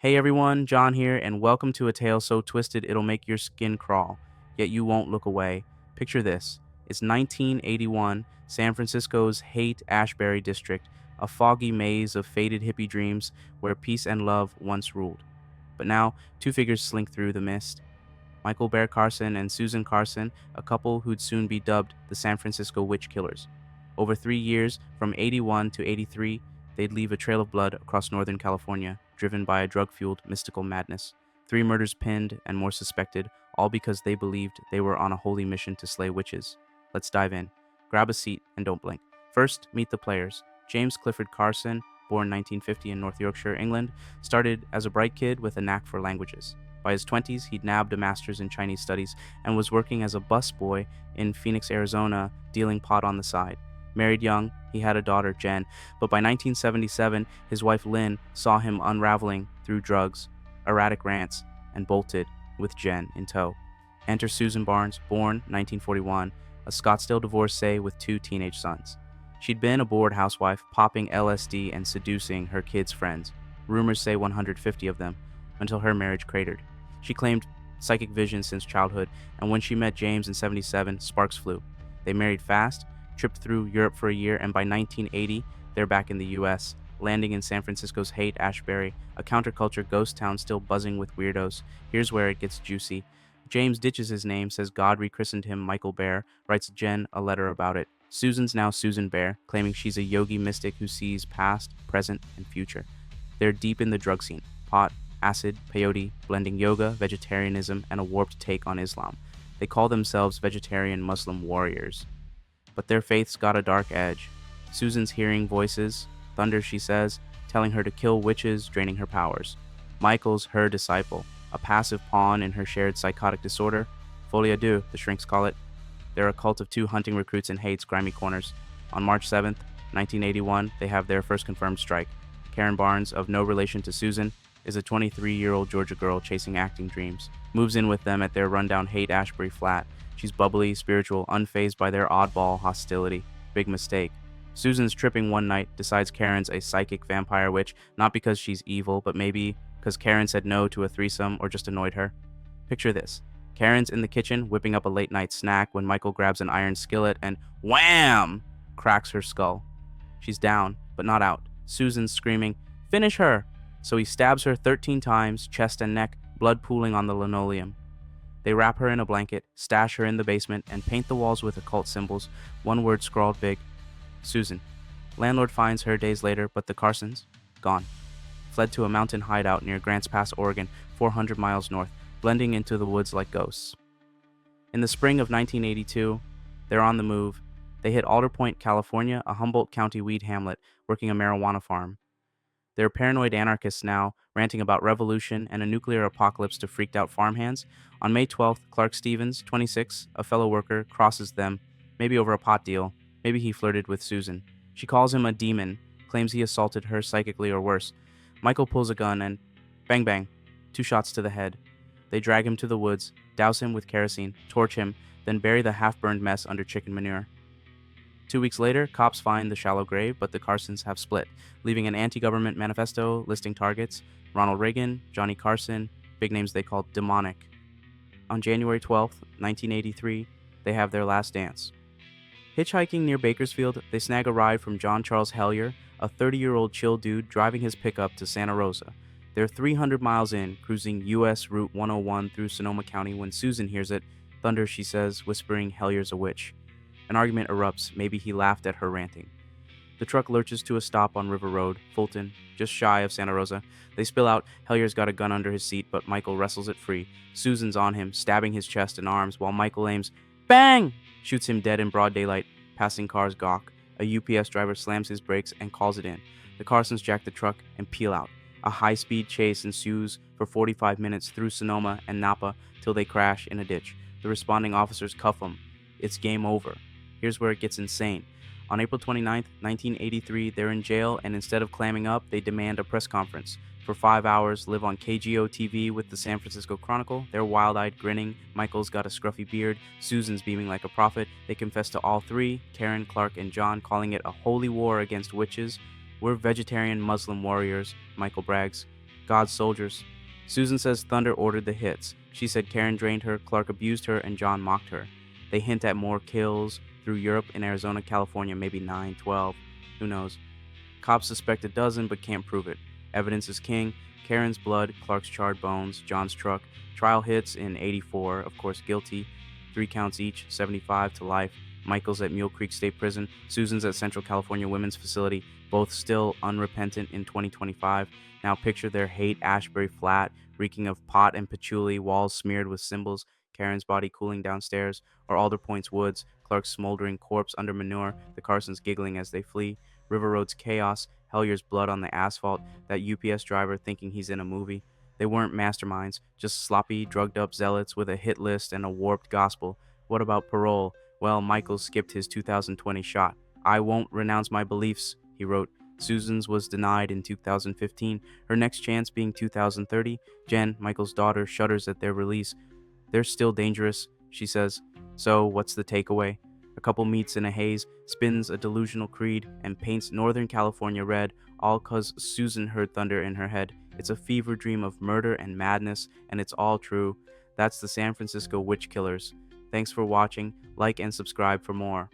Hey everyone, John here, and welcome to a tale so twisted it'll make your skin crawl, yet you won't look away. Picture this. It's 1981, San Francisco's Haight-Ashbury district, a foggy maze of faded hippie dreams where peace and love once ruled. But now, two figures slink through the mist. Michael Bear Carson and Susan Carson, a couple who'd soon be dubbed the San Francisco Witch Killers. Over 3 years, from 81 to 83, they'd leave a trail of blood across Northern California, driven by a drug fueled mystical madness. Three murders pinned and more suspected, all because they believed they were on a holy mission to slay witches. Let's dive in. Grab a seat and don't blink. First, meet the players. James Clifford Carson, born 1950 in North Yorkshire, England, started as a bright kid with a knack for languages. By his 20s, he'd nabbed a master's in Chinese studies and was working as a busboy in Phoenix, Arizona, dealing pot on the side. Married young, he had a daughter, Jen, but by 1977, his wife Lynn saw him unraveling through drugs, erratic rants, and bolted with Jen in tow. Enter Susan Barnes, born 1941, a Scottsdale divorcee with two teenage sons. She'd been a bored housewife, popping LSD and seducing her kids' friends. Rumors say 150 of them, until her marriage cratered. She claimed psychic vision since childhood, and when she met James in 77, sparks flew. They married fast, tripped through Europe for a year, and by 1980, they're back in the US, landing in San Francisco's Haight-Ashbury, a counterculture ghost town still buzzing with weirdos. Here's where it gets juicy. James ditches his name, says God rechristened him Michael Bear, writes Jen a letter about it. Susan's now Susan Bear, claiming she's a yogi mystic who sees past, present, and future. They're deep in the drug scene. Pot, acid, peyote, blending yoga, vegetarianism, and a warped take on Islam. They call themselves vegetarian Muslim warriors. But their faith's got a dark edge. Susan's hearing voices, thunder she says, telling her to kill witches, draining her powers. Michael's her disciple, a passive pawn in her shared psychotic disorder. Folie à deux, the shrinks call it. They're a cult of two hunting recruits in Haight's grimy corners. On March 7th, 1981, they have their first confirmed strike. Karen Barnes, of no relation to Susan, is a 23-year-old Georgia girl chasing acting dreams. Moves in with them at their rundown Haight-Ashbury flat. She's bubbly, spiritual, unfazed by their oddball hostility. Big mistake. Susan's tripping one night, decides Karen's a psychic vampire witch, not because she's evil, but maybe because Karen said no to a threesome or just annoyed her. Picture this. Karen's in the kitchen, whipping up a late-night snack when Michael grabs an iron skillet and wham! Cracks her skull. She's down, but not out. Susan's screaming, "Finish her!" So he stabs her 13 times, chest and neck, blood pooling on the linoleum. They wrap her in a blanket, stash her in the basement, and paint the walls with occult symbols, one word scrawled big: Susan. Landlord finds her days later, but the Carsons, gone. Fled to a mountain hideout near Grants Pass, Oregon, 400 miles north, blending into the woods like ghosts. In the spring of 1982, they're on the move. They hit Alder Point, California, a Humboldt County weed hamlet, working a marijuana farm. They're paranoid anarchists now, ranting about revolution and a nuclear apocalypse to freaked out farmhands. On May 12th, Clark Stevens, 26, a fellow worker, crosses them, maybe over a pot deal, maybe he flirted with Susan. She calls him a demon, claims he assaulted her psychically or worse. Michael pulls a gun and bang bang, 2 shots to the head. They drag him to the woods, douse him with kerosene, torch him, then bury the half-burned mess under chicken manure. 2 weeks later, cops find the shallow grave, but the Carsons have split, leaving an anti-government manifesto listing targets: Ronald Reagan, Johnny Carson, big names they call demonic. On January 12th, 1983, they have their last dance. Hitchhiking near Bakersfield, they snag a ride from John Charles Hellier, a 30-year-old chill dude driving his pickup to Santa Rosa. They're 300 miles in, cruising U.S. Route 101 through Sonoma County when Susan hears it. Thunder, she says, whispering Hellier's a witch. An argument erupts. Maybe he laughed at her ranting. The truck lurches to a stop on River Road, Fulton, just shy of Santa Rosa. They spill out. Hellier's got a gun under his seat, but Michael wrestles it free. Susan's on him, stabbing his chest and arms, while Michael aims. Bang! Shoots him dead in broad daylight. Passing cars gawk. A UPS driver slams his brakes and calls it in. The Carsons jack the truck and peel out. A high-speed chase ensues for 45 minutes through Sonoma and Napa till they crash in a ditch. The responding officers cuff them. It's game over. Here's where it gets insane. On April 29th, 1983, they're in jail, and instead of clamming up, they demand a press conference. For 5 hours, live on KGO TV with the San Francisco Chronicle. They're wild-eyed, grinning. Michael's got a scruffy beard. Susan's beaming like a prophet. They confess to all three, Karen, Clark, and John, calling it a holy war against witches. We're vegetarian Muslim warriors, Michael brags. God's soldiers. Susan says Thunder ordered the hits. She said Karen drained her, Clark abused her, and John mocked her. They hint at more kills through Europe and Arizona, California, maybe 9, 12. Who knows? Cops suspect a dozen but can't prove it. Evidence is king. Karen's blood, Clark's charred bones, John's truck. Trial hits in 84, of course guilty. 3 counts each, 75 to life. Michael's at Mule Creek State Prison. Susan's at Central California Women's Facility. Both still unrepentant in 2025. Now picture their hate Ashbury Flat, reeking of pot and patchouli, walls smeared with symbols, Karen's body cooling downstairs, or Alder Point's woods, Clark's smoldering corpse under manure, the Carsons giggling as they flee. River Road's chaos, Hellier's blood on the asphalt, that UPS driver thinking he's in a movie. They weren't masterminds, just sloppy, drugged up zealots with a hit list and a warped gospel. What about parole? Well, Michael skipped his 2020 shot. I won't renounce my beliefs, he wrote. Susan's was denied in 2015, her next chance being 2030. Jen, Michael's daughter, shudders at their release. They're still dangerous, she says. So, what's the takeaway? A couple meets in a haze, spins a delusional creed, and paints Northern California red, all 'cause Susan heard thunder in her head. It's a fever dream of murder and madness, and it's all true. That's the San Francisco Witch Killers. Thanks for watching. Like and subscribe for more.